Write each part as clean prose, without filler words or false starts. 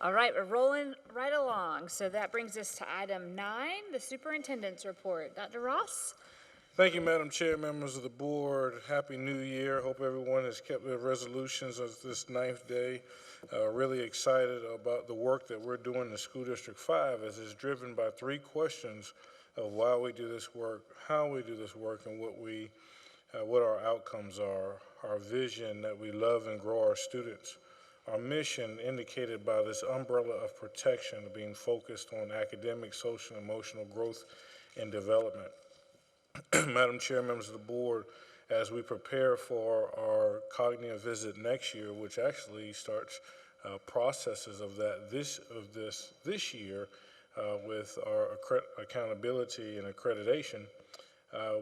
All right, we're rolling right along. So that brings us to item 9, the superintendent's report. Dr. Ross? Thank you, Madam Chair, members of the board. Happy New Year. Hope everyone has kept their resolutions of this 9th day. Really excited about the work that we're doing in School District 5 as it's driven by 3 questions of why we do this work, how we do this work, and what our outcomes are, our vision that we love and grow our students, our mission indicated by this umbrella of protection being focused on academic, social, and emotional growth and development. Madam Chair, members of the board, as we prepare for our cognitive visit next year, which actually starts processes of that this year with our accountability and accreditation,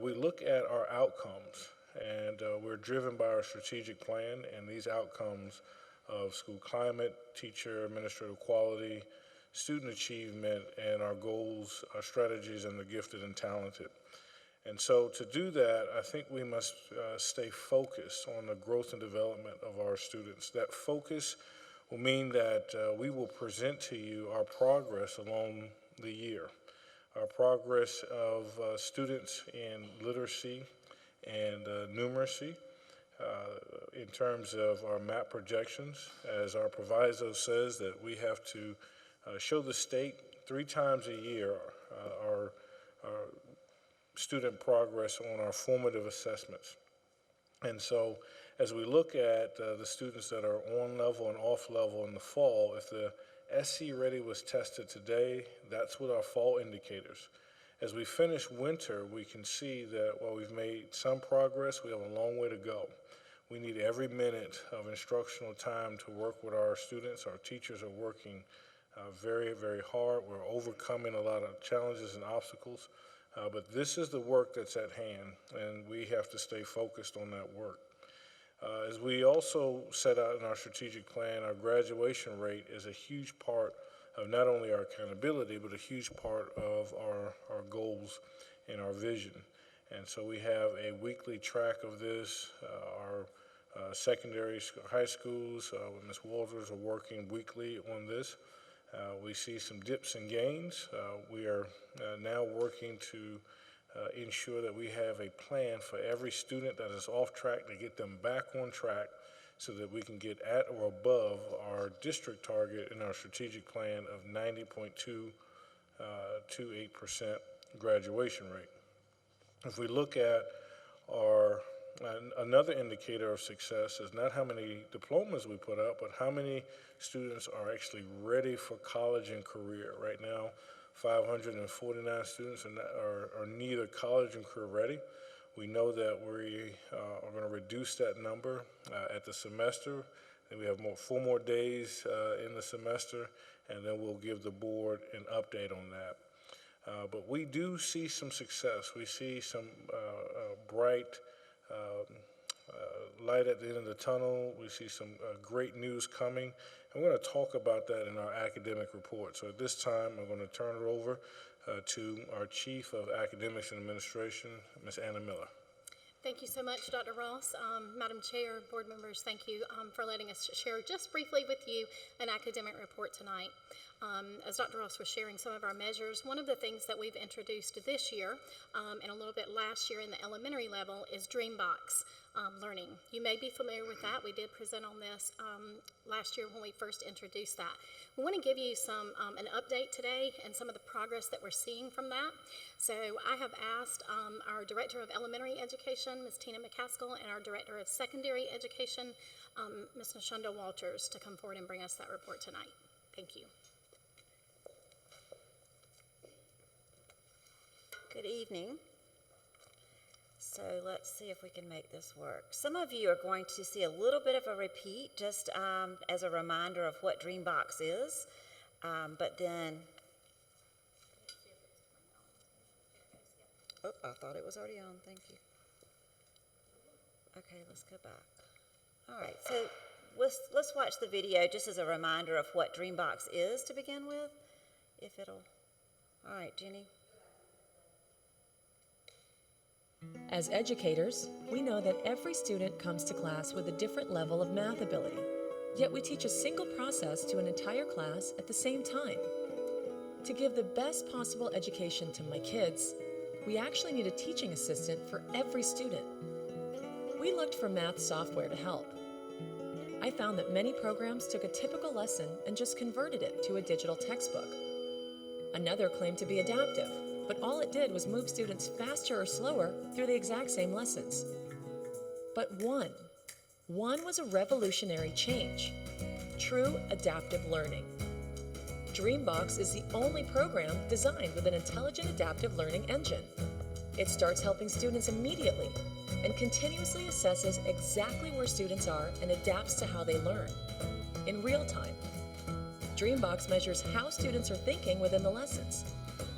we look at our outcomes, and we're driven by our strategic plan and these outcomes of school climate, teacher, administrative quality, student achievement, and our goals, our strategies, and the gifted and talented. And so to do that, I think we must stay focused on the growth and development of our students. That focus will mean that we will present to you our progress along the year, our progress of students in literacy and numeracy, in terms of our MAP projections. As our proviso says, that we have to show the state 3 times a year our student progress on our formative assessments. And so as we look at the students that are on level and off level in the fall, if the SC Ready was tested today, that's what our fall indicators. As we finish winter, we can see that while we've made some progress, we have a long way to go. We need every minute of instructional time to work with our students. Our teachers are working very, very hard. We're overcoming a lot of challenges and obstacles. But this is the work that's at hand, and we have to stay focused on that work. As we also set out in our strategic plan, our graduation rate is a huge part of not only our accountability, but a huge part of our goals and our vision. And so we have a weekly track of this. Our secondary, high schools with Ms. Walters are working weekly on this. We see some dips and gains. We are now working to ensure that we have a plan for every student that is off track to get them back on track so that we can get at or above our district target in our strategic plan of 90.28% graduation rate. If we look at our another indicator of success is not how many diplomas we put up, but how many students are actually ready for college and career. Right now, 549 students are neither college and career ready. We know that we are going to reduce that number at the semester, and we have 4 more days in the semester, and then we'll give the board an update on that. But we do see some success. We see some bright light at the end of the tunnel. We see some great news coming, and we're going to talk about that in our academic report. So at this time, I'm going to turn it over to our Chief of Academics and Administration, Ms. Anna Miller. Thank you so much, Dr. Ross. Madam Chair, board members, thank you for letting us share just briefly with you an academic report tonight. As Dr. Ross was sharing some of our measures, one of the things that we've introduced this year and a little bit last year in the elementary level is Dreambox learning. You may be familiar with that. We did present on this last year when we first introduced that. We want to give you an update today and some of the progress that we're seeing from that. So I have asked our Director of Elementary Education, Ms. Tina McCaskill, and our Director of Secondary Education, Ms. Nashunda Walters, to come forward and bring us that report tonight. Thank you. Good evening. So let's see if we can make this work. Some of you are going to see a little bit of a repeat, just as a reminder of what Dreambox is, but then, oh, I thought it was already on, thank you. Okay, let's go back. All right, so let's watch the video just as a reminder of what Dreambox is to begin with, if it'll, all right, Jenny. As educators, we know that every student comes to class with a different level of math ability. Yet we teach a single process to an entire class at the same time. To give the best possible education to my kids, we actually need a teaching assistant for every student. We looked for math software to help. I found that many programs took a typical lesson and just converted it to a digital textbook. Another claimed to be adaptive, but all it did was move students faster or slower through the exact same lessons. But one was a revolutionary change: true adaptive learning. Dreambox is the only program designed with an intelligent adaptive learning engine. It starts helping students immediately and continuously assesses exactly where students are and adapts to how they learn in real time. Dreambox measures how students are thinking within the lessons,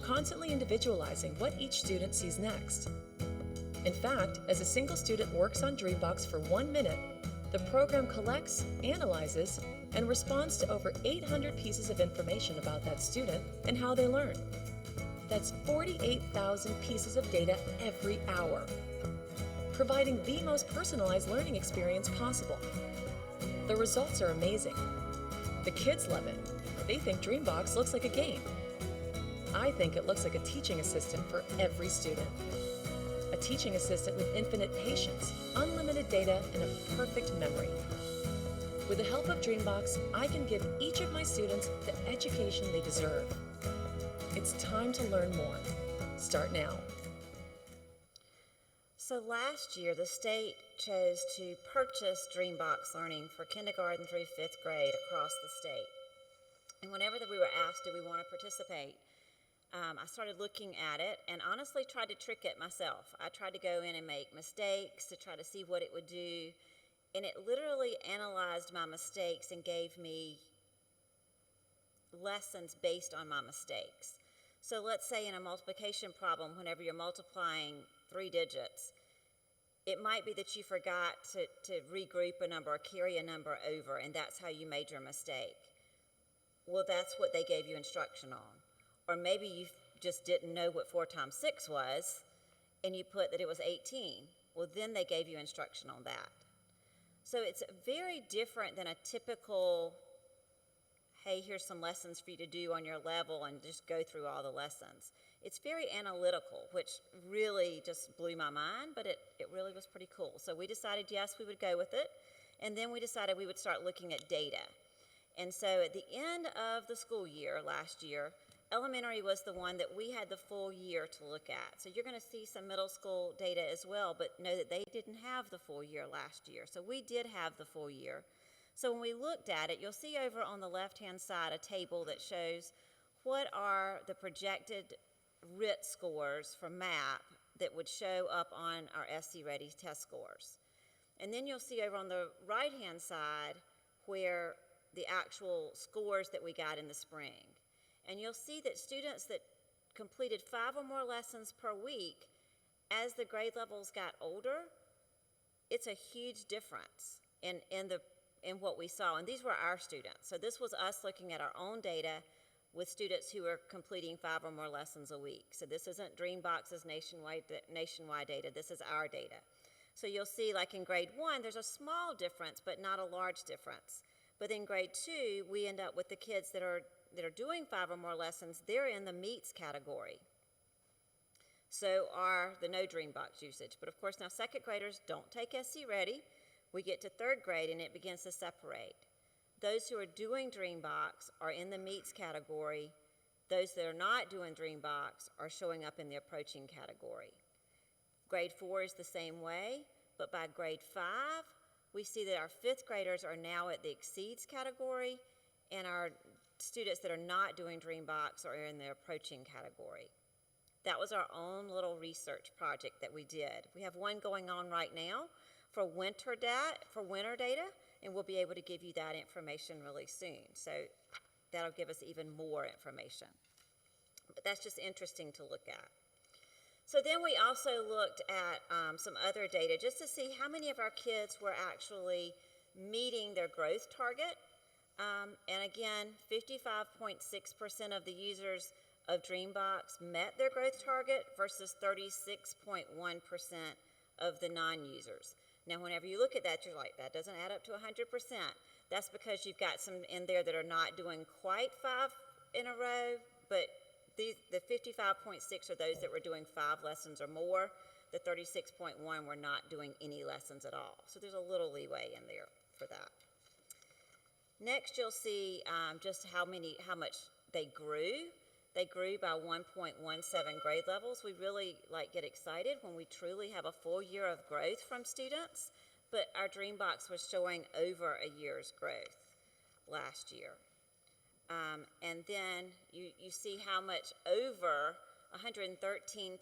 constantly individualizing what each student sees next. In fact, as a single student works on Dreambox for 1 minute, the program collects, analyzes, and responds to over 800 pieces of information about that student and how they learn. That's 48,000 pieces of data every hour, providing the most personalized learning experience possible. The results are amazing. The kids love it. They think Dreambox looks like a game. I think it looks like a teaching assistant for every student. A teaching assistant with infinite patience, unlimited data, and a perfect memory. With the help of Dreambox, I can give each of my students the education they deserve. It's time to learn more. Start now. So last year, the state chose to purchase Dreambox Learning for kindergarten through 5th grade across the state. And whenever we were asked, do we want to participate, I started looking at it and honestly tried to trick it myself. I tried to go in and make mistakes to try to see what it would do. And it literally analyzed my mistakes and gave me lessons based on my mistakes. So let's say in a multiplication problem, whenever you're multiplying 3 digits, it might be that you forgot to regroup a number or carry a number over, and that's how you made your mistake. Well, that's what they gave you instruction on. Or maybe you just didn't know what 4 times 6 was, and you put that it was 18. Well, then they gave you instruction on that. So it's very different than a typical, hey, here's some lessons for you to do on your level and just go through all the lessons. It's very analytical, which really just blew my mind, but it really was pretty cool. So we decided, yes, we would go with it, and then we decided we would start looking at data. And so at the end of the school year last year, elementary was the one that we had the full year to look at. So you're going to see some middle school data as well, but know that they didn't have the full year last year. So we did have the full year. So when we looked at it, you'll see over on the left-hand side a table that shows what are the projected RIT scores for MAP that would show up on our SC Ready test scores. And then you'll see over on the right-hand side where the actual scores that we got in the spring. And you'll see that students that completed 5 or more lessons per week, as the grade levels got older, it's a huge difference in what we saw. And these were our students. So this was us looking at our own data with students who are completing 5 or more lessons a week. So this isn't Dreambox's nationwide data. This is our data. So you'll see, like in grade 1, there's a small difference, but not a large difference. But in grade 2, we end up with the kids that are doing 5 or more lessons. They're in the meets category. So are the no Dreambox usage. But of course, now 2nd graders don't take SC Ready. We get to 3rd grade and it begins to separate. Those who are doing Dreambox are in the meets category. Those that are not doing Dreambox are showing up in the approaching category. Grade 4 is the same way, but by grade 5, we see that our 5th graders are now at the exceeds category, and our students that are not doing Dreambox are in the approaching category. That was our own little research project that we did. We have one going on right now for winter data, and we'll be able to give you that information really soon. So that'll give us even more information. But that's just interesting to look at. So then we also looked at some other data just to see how many of our kids were actually meeting their growth target. And again, 55.6% of the users of Dreambox met their growth target versus 36.1% of the non-users. Now, whenever you look at that, you're like, that doesn't add up to 100%. That's because you've got some in there that are not doing quite 5 in a row, but the 55.6 are those that were doing 5 lessons or more. The 36.1 were not doing any lessons at all. So there's a little leeway in there for that. Next, you'll see just how much they grew. They grew by 1.17 grade levels. We really get excited when we truly have a full year of growth from students, but our Dream Box was showing over a year's growth last year. And then you see how much over 113%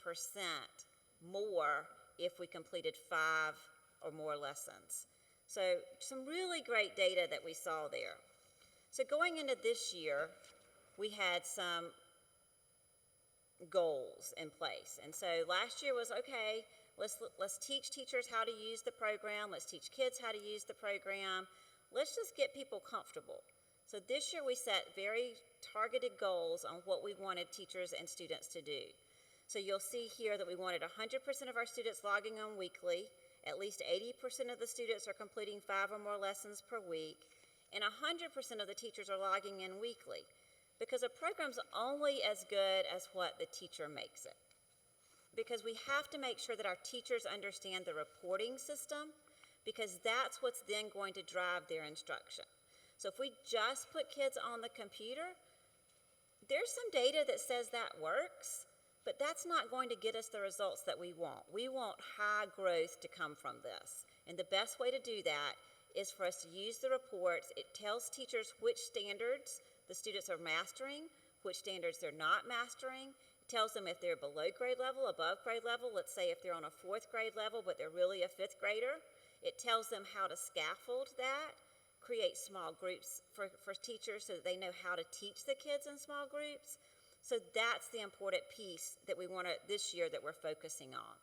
more if we completed 5 or more lessons. So some really great data that we saw there. So going into this year, we had some goals in place. And so last year was, okay, let's teach teachers how to use the program. Let's teach kids how to use the program. Let's just get people comfortable. So this year we set very targeted goals on what we wanted teachers and students to do. So you'll see here that we wanted 100% of our students logging on weekly. At least 80% of the students are completing 5 or more lessons per week. And 100% of the teachers are logging in weekly. Because a program's only as good as what the teacher makes it. Because we have to make sure that our teachers understand the reporting system, because that's what's then going to drive their instruction. So if we just put kids on the computer, there's some data that says that works, but that's not going to get us the results that we want. We want high growth to come from this. And the best way to do that is for us to use the reports. It tells teachers which standards the students are mastering, which standards they're not mastering. It tells them if they're below grade level, above grade level. Let's say if they're on a 4th grade level, but they're really a 5th grader. It tells them how to scaffold that, create small groups for teachers so that they know how to teach the kids in small groups. So that's the important piece that we want to, this year, that we're focusing on.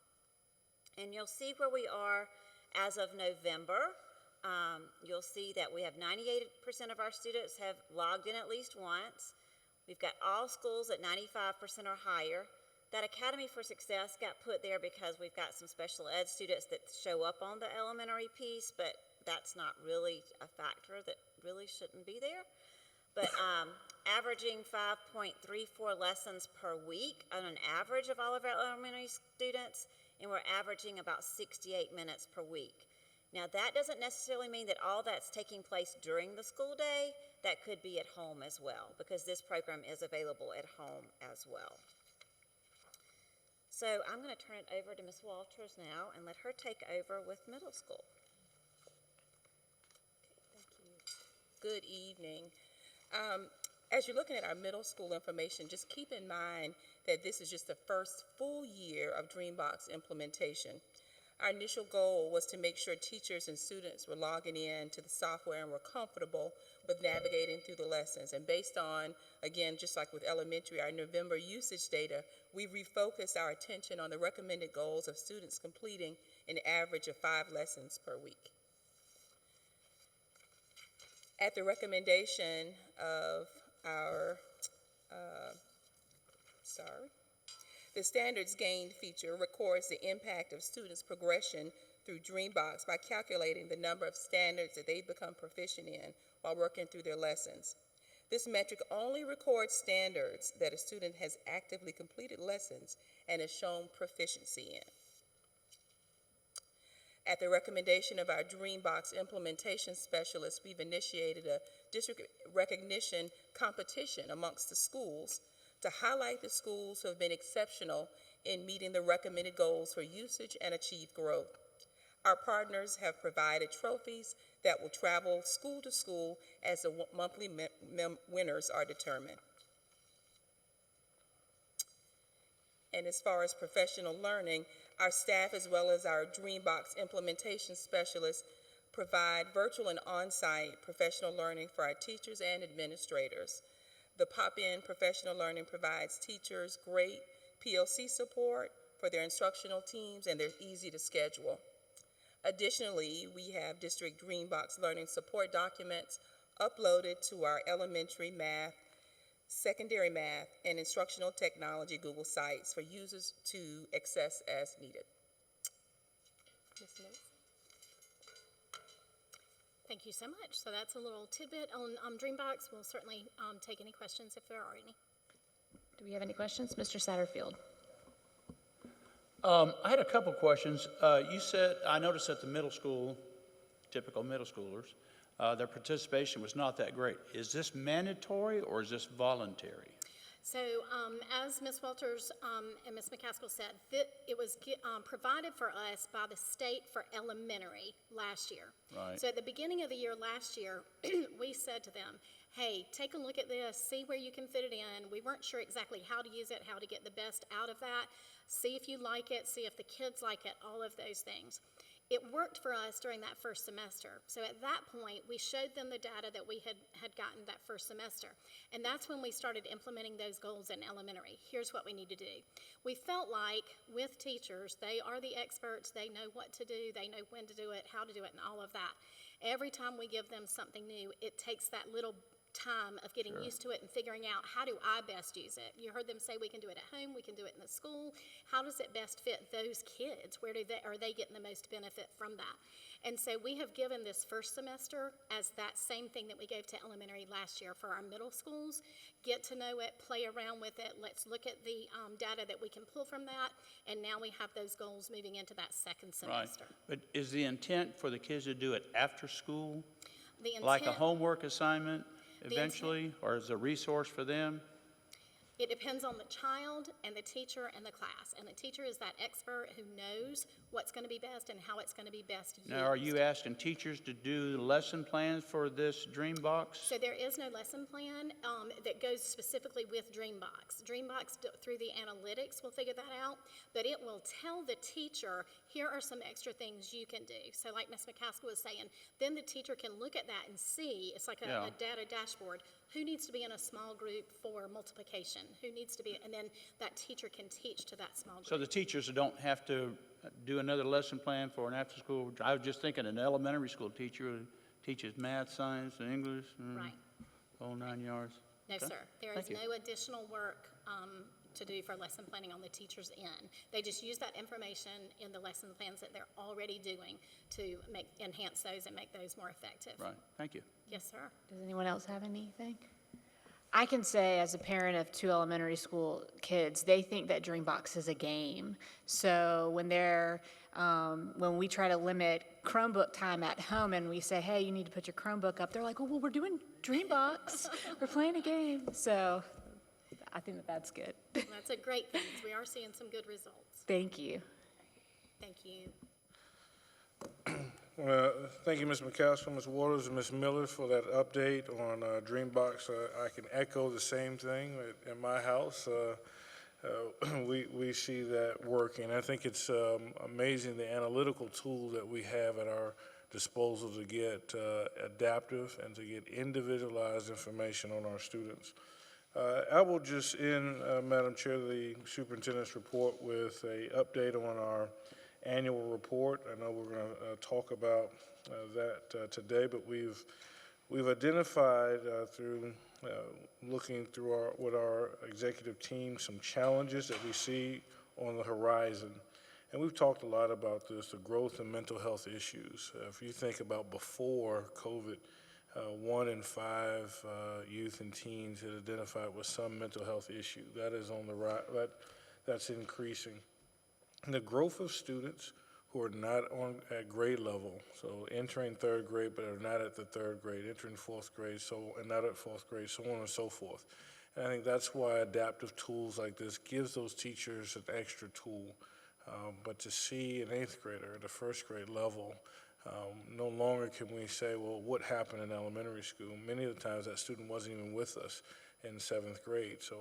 And you'll see where we are as of November. You'll see that we have 98% of our students have logged in at least once. We've got all schools at 95% or higher. That Academy for Success got put there because we've got some special ed students that show up on the elementary piece, but that's not really a factor that really shouldn't be there. But averaging 5.34 lessons per week on an average of all of our elementary students, and we're averaging about 68 minutes per week. Now, that doesn't necessarily mean that all that's taking place during the school day. That could be at home as well, because this program is available at home as well. So I'm going to turn it over to Ms. Walters now and let her take over with middle school. Thank you. Good evening. As you're looking at our middle school information, just keep in mind that this is just the first full year of DreamBox implementation. Our initial goal was to make sure teachers and students were logging in to the software and were comfortable with navigating through the lessons. And based on, again, just like with elementary, our November usage data, we refocused our attention on the recommended goals of students completing an average of 5 lessons per week. At the recommendation of our, the standards gained feature records the impact of students' progression through DreamBox by calculating the number of standards that they've become proficient in while working through their lessons. This metric only records standards that a student has actively completed lessons and has shown proficiency in. At the recommendation of our DreamBox implementation specialist, we've initiated a district recognition competition amongst the schools to highlight the schools who have been exceptional in meeting the recommended goals for usage and achieve growth. Our partners have provided trophies that will travel school to school as the monthly winners are determined. And as far as professional learning, our staff as well as our DreamBox implementation specialists provide virtual and on-site professional learning for our teachers and administrators. The Pop-In Professional Learning provides teachers great PLC support for their instructional teams, and they're easy to schedule. Additionally, we have District DreamBox learning support documents uploaded to our elementary math, secondary math, and instructional technology Google sites for users to access as needed. Ms. Mason? Thank you so much. So that's a little tidbit on Dreambox. We'll certainly take any questions if there are any. Do we have any questions? Mr. Satterfield? I had a couple questions. You said, I noticed at the middle school, typical middle schoolers, their participation was not that great. Is this mandatory or is this voluntary? So as Ms. Walters and Ms. McCaskill said, it was provided for us by the state for elementary last year. Right. So at the beginning of the year last year, we said to them, hey, take a look at this, see where you can fit it in. We weren't sure exactly how to use it, how to get the best out of that. See if you like it, see if the kids like it, all of those things. It worked for us during that first semester. So at that point, we showed them the data that we had gotten that first semester. And that's when we started implementing those goals in elementary. Here's what we need to do. We felt like with teachers, they are the experts, they know what to do, they know when to do it, how to do it, and all of that. Every time we give them something new, it takes that little time of getting used to it and figuring out, how do I best use it? You heard them say we can do it at home, we can do it in the school. How does it best fit those kids? Where are they getting the most benefit from that? And so we have given this first semester as that same thing that we gave to elementary last year for our middle schools. Get to know it, play around with it. Let's look at the data that we can pull from that. And now we have those goals moving into that second semester. Right. But is the intent for the kids to do it after school? The intent, Like a homework assignment eventually, or as a resource for them? it depends on the child and the teacher and the class. And the teacher is that expert who knows what's going to be best and how it's going to be best used. Now, are you asking teachers to do lesson plans for this Dreambox? So there is no lesson plan that goes specifically with Dreambox. Dreambox, through the analytics, will figure that out, but it will tell the teacher, here are some extra things you can do. So like Ms. McCaskill was saying, then the teacher can look at that and see, it's like a data dashboard, who needs to be in a small group for multiplication, who needs to be, and then that teacher can teach to that small group. So the teachers don't have to do another lesson plan for an after-school? I was just thinking an elementary school teacher who teaches math, science, and English. Right. Whole 9 yards. No, Okay. sir. There is Thank you. no additional work to do for lesson planning on the teacher's end. They just use that information in the lesson plans that they're already doing to enhance those and make those more effective. Right, thank you. Yes, sir. Does anyone else have anything? I can say, as a parent of 2 elementary school kids, they think that Dreambox is a game. So when we try to limit Chromebook time at home and we say, hey, you need to put your Chromebook up, they're like, well, we're doing Dreambox. We're playing a game. So I think that that's good. That's a great thing. We are seeing some good results. Thank you. Thank you. Thank you, Ms. McCaskill, Ms. Waters, and Ms. Miller for that update on Dreambox. I can echo the same thing in my house. We see that working. I think it's amazing the analytical tool that we have at our disposal to get adaptive and to get individualized information on our students. I will just end, Madam Chair, the superintendent's report with an update on our annual report. I know we're going to talk about that today, but we've identified through looking through with our executive team some challenges that we see on the horizon. And we've talked a lot about this, the growth in mental health issues. If you think about before COVID, 1 in 5 youth and teens had identified with some mental health issue. That is on the rise. That's increasing. And the growth of students who are not at grade level, so entering 3rd grade but are not at the 3rd grade, entering 4th grade and not at 4th grade, so on and so forth. And I think that's why adaptive tools like this gives those teachers an extra tool. But to see an 8th grader at the 1st grade level, no longer can we say, well, what happened in elementary school? Many of the times that student wasn't even with us in 7th grade. So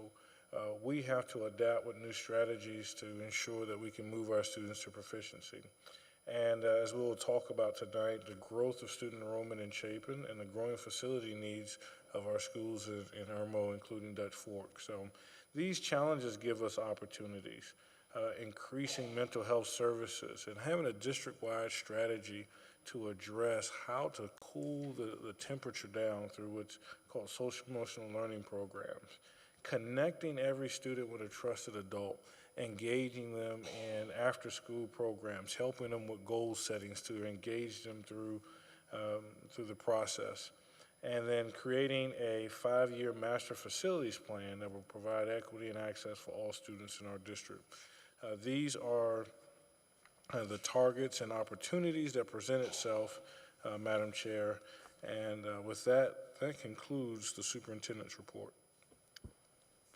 we have to adapt with new strategies to ensure that we can move our students to proficiency. And as we will talk about tonight, the growth of student enrollment in Chapin and the growing facility needs of our schools in Irmo, including Dutch Fork. So these challenges give us opportunities. Increasing mental health services and having a district-wide strategy to address how to cool the temperature down through what's called social emotional learning programs, connecting every student with a trusted adult, engaging them in after-school programs, helping them with goal settings to engage them through through the process. And then creating a 5-year master facilities plan that will provide equity and access for all students in our district. These are the targets and opportunities that present itself, Madam Chair. And with that, that concludes the superintendent's report.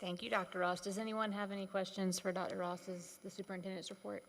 Thank you, Dr. Ross. Does anyone have any questions for Dr. Ross's, the superintendent's report?